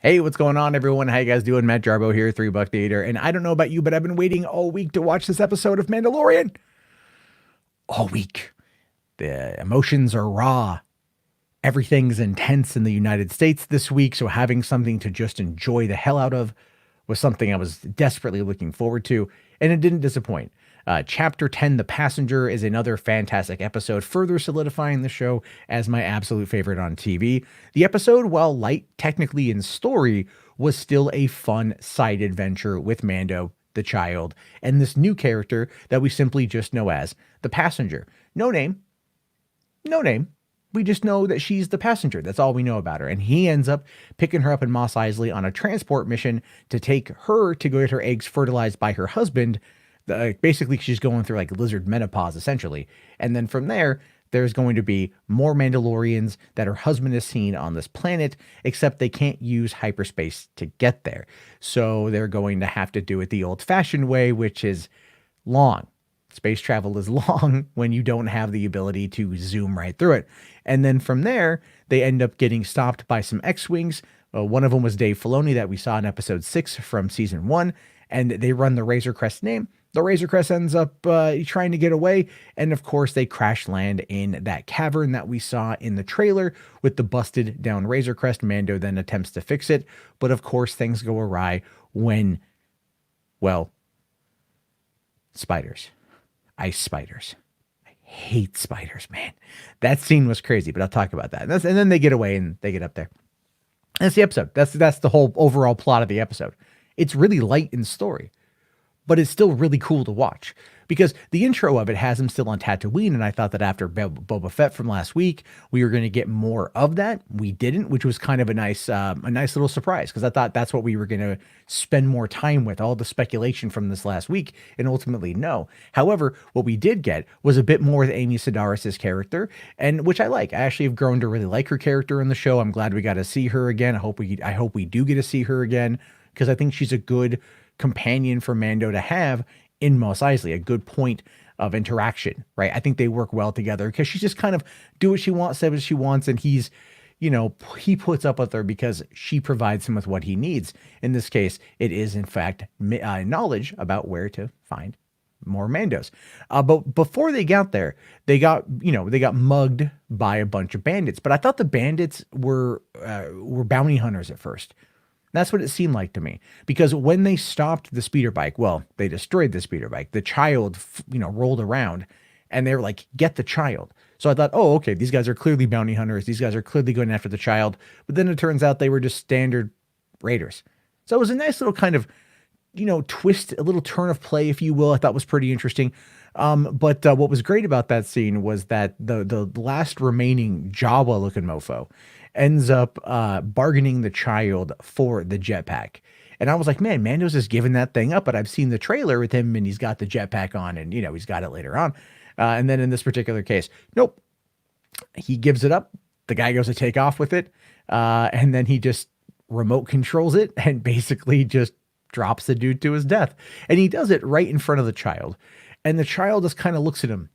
Hey, what's going on, everyone? How you guys doing? Matt Jarbo here, 3 Buck Theater. And I don't know about you, but I've been waiting all week to watch this episode of Mandalorian. All week. The emotions are raw. Everything's intense in the United States this week, so having something to just enjoy the hell out of was something I was desperately looking forward to, and it didn't disappoint. Chapter 10, The Passenger, is another fantastic episode, further solidifying the show as my absolute favorite on TV. The episode, while light technically in story, was still a fun side adventure with Mando, the child, and this new character that we simply just know as the passenger. No name. No name. We just know that she's the passenger. That's all we know about her. And he ends up picking her up in Mos Eisley on a transport mission to take her to go get her eggs fertilized by her husband. Basically, she's going through like lizard menopause, essentially. And then from there, there's going to be more Mandalorians that her husband has seen on this planet, except they can't use hyperspace to get there. So they're going to have to do it the old-fashioned way, which is long. Space travel is long when you don't have the ability to zoom right through it. And then from there, they end up getting stopped by some X-Wings. One of them was Dave Filoni that we saw in episode 6 from season 1. And they run the Razor Crest name. The Razor Crest ends up trying to get away. And of course, they crash land in that cavern that we saw in the trailer with the busted down Razor Crest. Mando then attempts to fix it. But of course, things go awry when, well, spiders. Ice spiders. I hate spiders, man. That scene was crazy, but I'll talk about that. And then they get away and they get up there. That's the episode. That's the whole overall plot of the episode. It's really light in story, but it's still really cool to watch because the intro of it has him still on Tatooine. And I thought that after Boba Fett from last week, we were going to get more of that. We didn't, which was kind of a nice little surprise because I thought that's what we were going to spend more time with, all the speculation from this last week, and ultimately no. However, what we did get was a bit more with Amy Sedaris' character, and which I like. I actually have grown to really like her character in the show. I'm glad we got to see her again. I hope we do get to see her again because I think she's a good companion for Mando to have in Mos Eisley, a good point of interaction, right? I think they work well together because she's just kind of do what she wants, say what she wants, and he's, he puts up with her because she provides him with what he needs. In this case, it is in fact knowledge about where to find more Mandos. But before they got there, they got mugged by a bunch of bandits. But I thought the bandits were bounty hunters at first. That's what it seemed like to me, because when they stopped the speeder bike, well, they destroyed the speeder bike. The child, rolled around and they were like, get the child. So I thought, oh, okay, these guys are clearly bounty hunters. These guys are clearly going after the child. But then it turns out they were just standard raiders. So it was a nice little kind of, twist, a little turn of play, if you will. I thought was pretty interesting. But what was great about that scene was that the last remaining Jawa looking mofo ends up bargaining the child for the jetpack. And I was like, man, Mando's just giving that thing up. But I've seen the trailer with him and he's got the jetpack on and, he's got it later on. And then in this particular case, nope, he gives it up. The guy goes to take off with it. And then he just remote controls it and basically just drops the dude to his death. And he does it right in front of the child. And the child just kind of looks at him.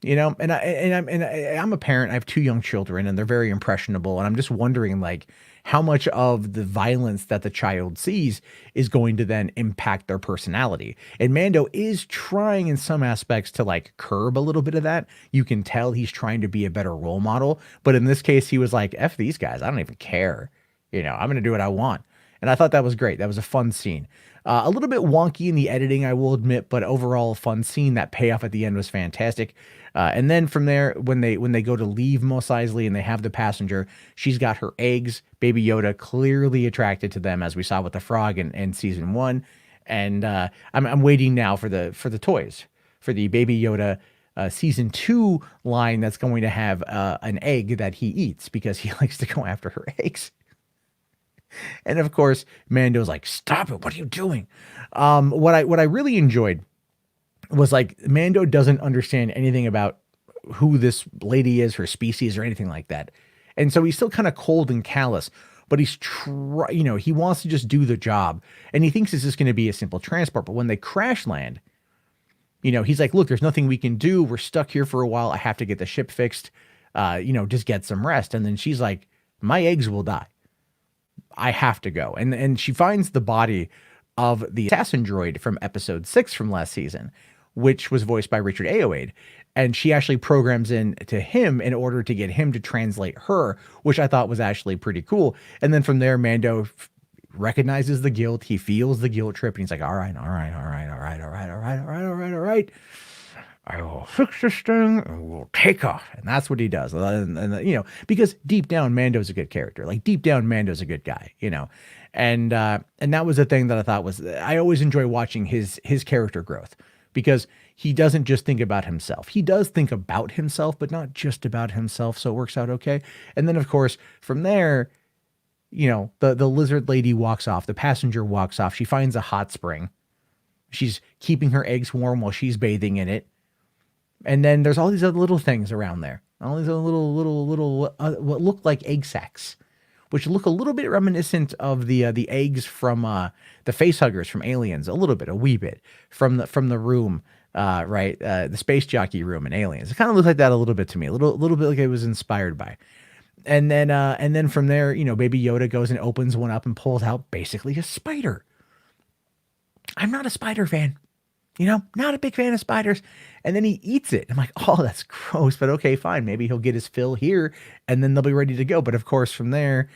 And I'm a parent. I have 2 young children, and they're very impressionable. And I'm just wondering, like, how much of the violence that the child sees is going to then impact their personality. And Mando is trying, in some aspects, to like curb a little bit of that. You can tell he's trying to be a better role model. But in this case, he was like, "F these guys. I don't even care. I'm going to do what I want." And I thought that was great. That was a fun scene. A little bit wonky in the editing, I will admit, but overall a fun scene. That payoff at the end was fantastic. And then from there, when they go to leave Mos Eisley and they have the passenger, she's got her eggs. Baby Yoda clearly attracted to them, as we saw with the frog in season 1. And I'm waiting now for the toys for the Baby Yoda season 2 line that's going to have an egg that he eats because he likes to go after her eggs. And of course, Mando's like, "Stop it! What are you doing?" What I really enjoyed was like Mando doesn't understand anything about who this lady is, her species, or anything like that, and so he's still kind of cold and callous. But he wants to just do the job, and he thinks this is going to be a simple transport. But when they crash land, he's like, "Look, there's nothing we can do. We're stuck here for a while. I have to get the ship fixed. Just get some rest." And then she's like, "My eggs will die." I have to go. And she finds the body of the assassin droid from episode 6 from last season, which was voiced by Richard Ayoade. And she actually programs in to him in order to get him to translate her, which I thought was actually pretty cool. And then from there, Mando recognizes the guilt. He feels the guilt trip, and he's like, all right, all right, all right, all right, all right, all right, all right, all right, all right. I will fix this thing and we'll take off. And that's what he does. And you know, because deep down, Mando's a good character. Like deep down, Mando's a good guy, you know. And that was the thing that I thought was, I always enjoy watching his character growth, because he doesn't just think about himself. He does think about himself, but not just about himself. So it works out okay. And then of course, from there, you know, the lizard lady walks off, the passenger walks off. She finds a hot spring. She's keeping her eggs warm while she's bathing in it. And then there's all these other little things around there. All these other little what look like egg sacs, which look a little bit reminiscent of the eggs from the facehuggers from Aliens, a little bit, a wee bit from the room, right? The space jockey room in Aliens. It kind of looked like that a little bit to me, a little bit like it was inspired by. And then from there, you know, Baby Yoda goes and opens one up and pulls out basically a spider. I'm not a spider fan. You know, not a big fan of spiders. And then he eats it. I'm like, oh, that's gross. But okay, fine. Maybe he'll get his fill here and then they'll be ready to go. But of course, from there,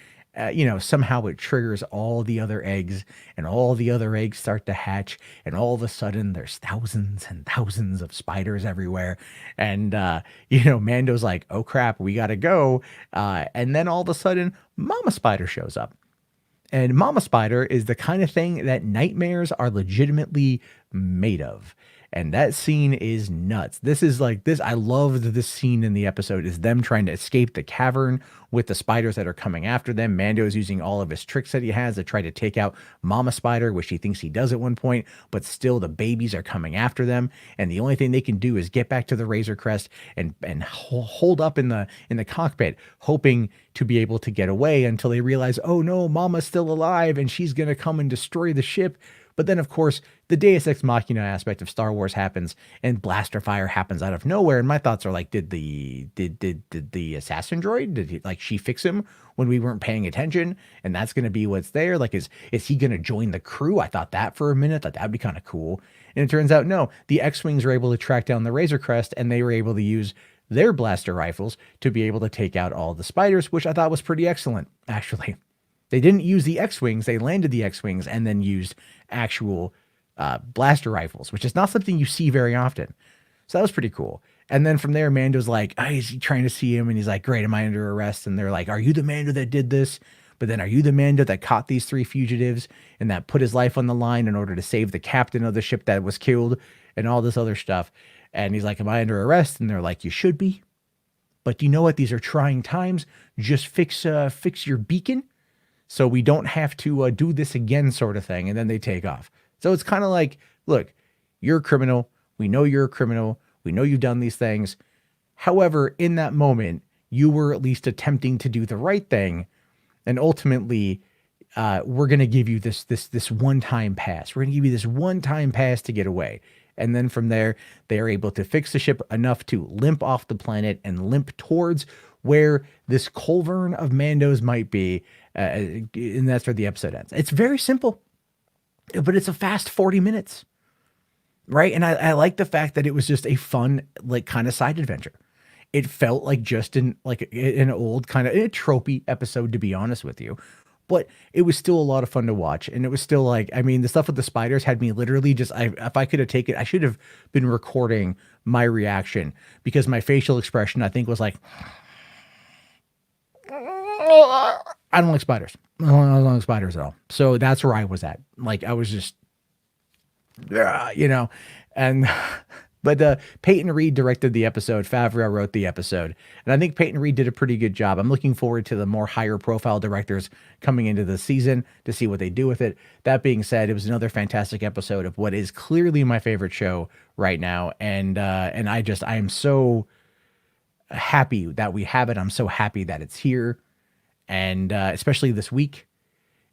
you know, somehow it triggers all the other eggs, and all the other eggs start to hatch. And all of a sudden, there's thousands and thousands of spiders everywhere. And, you know, Mando's like, oh, crap, we got to go. And then all of a sudden, Mama Spider shows up. And Mama Spider is the kind of thing that nightmares are legitimately made of. And that scene is nuts. This is like this. I loved this scene in the episode, is them trying to escape the cavern with the spiders that are coming after them. Mando is using all of his tricks that he has to try to take out Mama Spider, which he thinks he does at one point, but still the babies are coming after them. And the only thing they can do is get back to the Razor Crest and hold up in the cockpit, hoping to be able to get away until they realize, oh no, Mama's still alive and she's going to come and destroy the ship. But then, of course, the Deus Ex Machina aspect of Star Wars happens, and blaster fire happens out of nowhere. And my thoughts are like, did the assassin droid, did he, like, she fix him when we weren't paying attention? And that's going to be what's there. Like, is he going to join the crew? I thought that for a minute. Thought that'd be kind of cool. And it turns out, no, the X-Wings were able to track down the Razor Crest, and they were able to use their blaster rifles to be able to take out all the spiders, which I thought was pretty excellent, actually. They didn't use the X-Wings. They landed the X-Wings and then used actual blaster rifles, which is not something you see very often. So that was pretty cool. And then from there, Mando's like, oh, is he trying to see him? And he's like, great, am I under arrest? And they're like, are you the Mando that did this? But then are you the Mando that caught these 3 fugitives and that put his life on the line in order to save the captain of the ship that was killed and all this other stuff? And he's like, am I under arrest? And they're like, you should be. But you know what? These are trying times. Just fix your beacon so we don't have to do this again, sort of thing. And then they take off. So it's kind of like, look, you're a criminal. We know you're a criminal. We know you've done these things. However, in that moment, you were at least attempting to do the right thing. And ultimately, we're going to give you this one-time pass. We're going to give you this one-time pass to get away. And then from there, they are able to fix the ship enough to limp off the planet and limp towards where this culvern of Mandos might be. And that's where the episode ends. It's very simple, but it's a fast 40 minutes. Right. And I like the fact that it was just a fun, like, kind of side adventure. It felt like just an old kind of a tropey episode, to be honest with you. But it was still a lot of fun to watch. And it was still like, I mean, the stuff with the spiders had me literally just, if I could have taken, I should have been recording my reaction, because my facial expression, I think, was like, I don't like spiders. I don't like spiders at all. So that's where I was at. Like, I was just, you know, and, but Peyton Reed directed the episode. Favreau wrote the episode. And I think Peyton Reed did a pretty good job. I'm looking forward to the more higher profile directors coming into the season to see what they do with it. That being said, it was another fantastic episode of what is clearly my favorite show right now. And I am so happy that we have it. I'm so happy that it's here. And especially this week,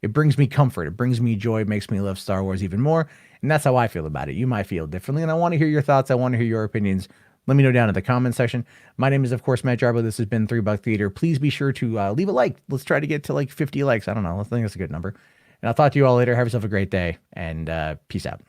it brings me comfort. It brings me joy. It makes me love Star Wars even more. And that's how I feel about it. You might feel differently. And I want to hear your thoughts. I want to hear your opinions. Let me know down in the comment section. My name is, of course, Matt Jarbo. This has been 3 Buck Theater. Please be sure to leave a like. Let's try to get to like 50 likes. I don't know. I think that's a good number. And I'll talk to you all later. Have yourself a great day, and peace out.